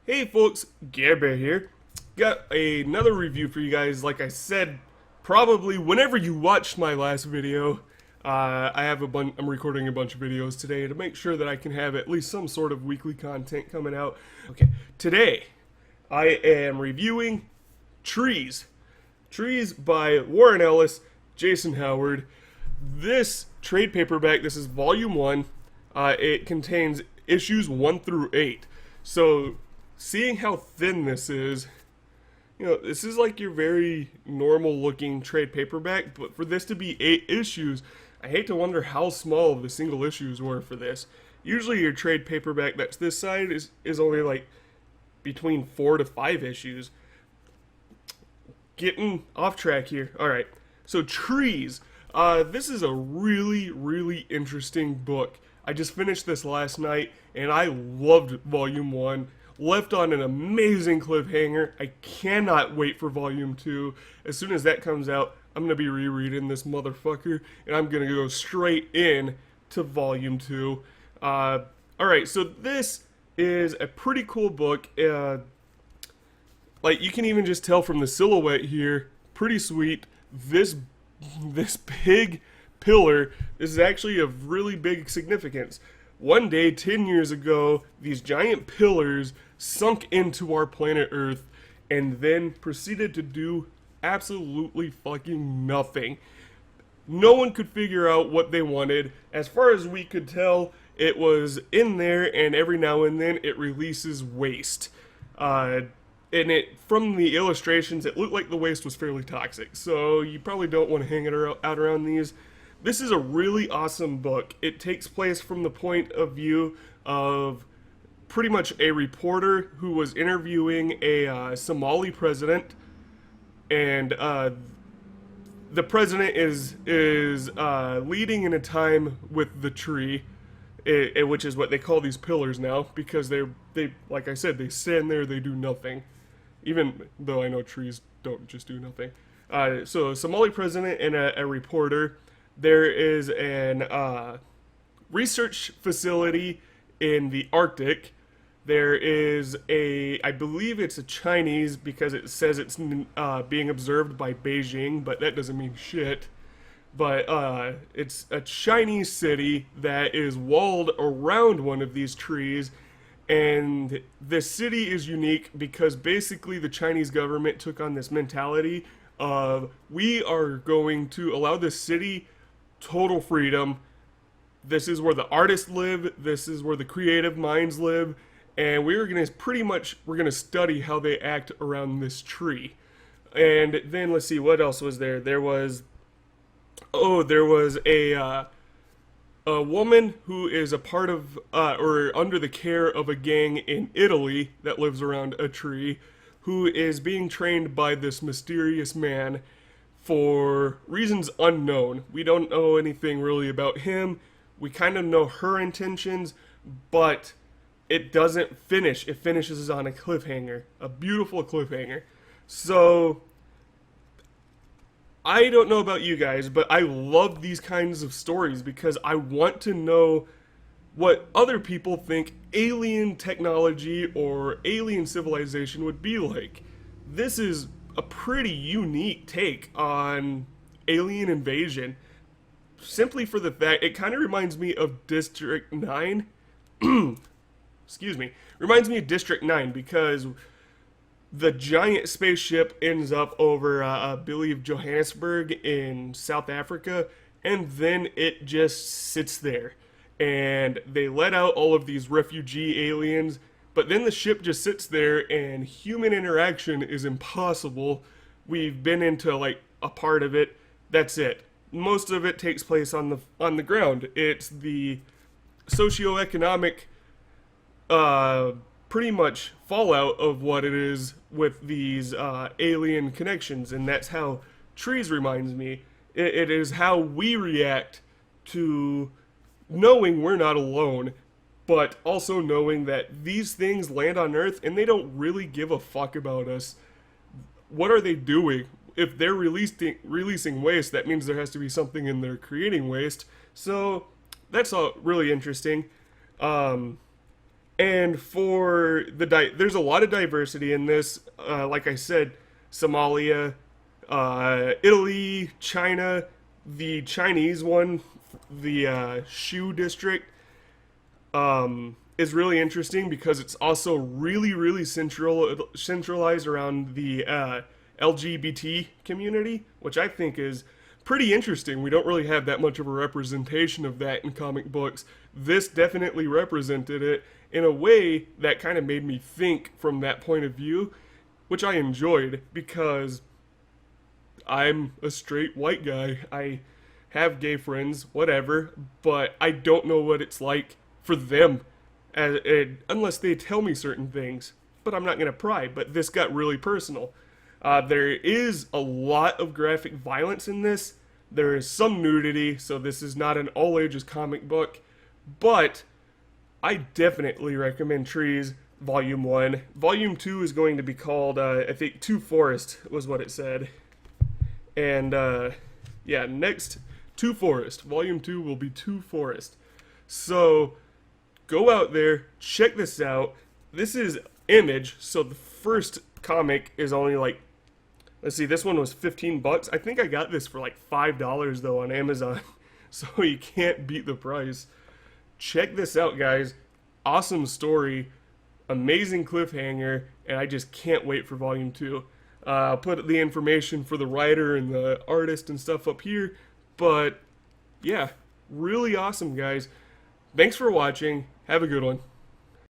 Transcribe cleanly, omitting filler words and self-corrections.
Hey folks, Gerber here. Got another review for you guys. Like I said, probably whenever you watched my last video, I'm recording a bunch of videos today to make sure that I can have at least some sort of weekly content coming out. Okay, today I am reviewing Trees. Trees by Warren Ellis, Jason Howard. This trade paperback, this is volume 1. It contains issues 1 through 8. So, seeing how thin this is, this is like your very normal looking trade paperback, but for this to be 8 issues, I hate to wonder how small the single issues were for this. Usually your trade paperback that's this side is only like between 4 to 5 issues. Getting off track here. Alright, so Trees. This is a really, really interesting book. I just finished this last night, and I loved Volume 1. Left on an amazing cliffhanger. I cannot wait for Volume 2. As soon as that comes out, I'm going to be rereading this motherfucker, and I'm going to go straight in to Volume 2. Alright, so this is a pretty cool book. Like, you can even just tell from the silhouette here, pretty sweet. This big pillar is actually of really big significance. One day, 10 years ago, these giant pillars sunk into our planet Earth and then proceeded to do absolutely fucking nothing. No one could figure out what they wanted. As far as we could tell, it was in there, and every now and then it releases waste. And from the illustrations, it looked like the waste was fairly toxic. So you probably don't want to hang it out around these. This is a really awesome book. It takes place from the point of view of pretty much a reporter who was interviewing a Somali president, and the president is leading in a time with the tree, which is what they call these pillars now, because they like I said, they stand there, they do nothing. Even though I know trees don't just do nothing. So a Somali president and a reporter. There is an research facility in the Arctic. There is I believe it's a Chinese, because it says it's being observed by Beijing, but that doesn't mean shit. But it's a Chinese city that is walled around one of these trees. And the city is unique because basically the Chinese government took on this mentality of, we are going to allow this city total freedom. This is where the artists live. This is where the creative minds live. And we're going to study how they act around this tree. And then let's see, what else was there? There was a woman who is a part of, or under the care of a gang in Italy that lives around a tree, who is being trained by this mysterious man for reasons unknown. We don't know anything really about him. We kind of know her intentions, but it doesn't finish. It finishes on a cliffhanger, a beautiful cliffhanger. So, I don't know about you guys, but I love these kinds of stories because I want to know what other people think alien technology or alien civilization would be like. This is a pretty unique take on alien invasion, simply for the fact it kind of reminds me of District 9. Excuse me. Reminds me of District 9 because the giant spaceship ends up over, I believe, Johannesburg in South Africa, and then it just sits there. And they let out all of these refugee aliens, but then the ship just sits there, and human interaction is impossible. We've been into like a part of it. That's it. Most of it takes place on the ground. It's the socioeconomic pretty much fallout of what it is with these alien connections, and that's how Trees reminds me. It is how we react to knowing we're not alone, but also knowing that these things land on Earth and they don't really give a fuck about us. What are they doing? If they're releasing waste, that means there has to be something in there creating waste. So that's all really interesting. And for there's a lot of diversity in this. Like I said, Somalia, Italy, China, the Chinese one, the Shu district, is really interesting because it's also really centralized around the LGBT community, which I think is pretty interesting. We don't really have that much of a representation of that in comic books. This definitely represented it in a way that kind of made me think from that point of view, which I enjoyed because I'm a straight white guy. I have gay friends, whatever, but I don't know what it's like for them unless they tell me certain things. But I'm not going to pry. But this got really personal. There is a lot of graphic violence in this. There is some nudity, so this is not an all ages comic book. But I definitely recommend Trees Volume 1. Volume 2 is going to be called, I think, Two Forest was what it said. And, yeah, next, Two Forest. Volume 2 will be Two Forest. So, go out there, check this out. This is Image, so the first comic is only like, let's see, this one was 15 bucks. I think I got this for like $5 though on Amazon. So you can't beat the price. Check this out, guys. Awesome story, amazing cliffhanger, and I just can't wait for volume 2. I'll put the information for the writer and the artist and stuff up here, but yeah, really awesome, guys. Thanks for watching. Have a good one.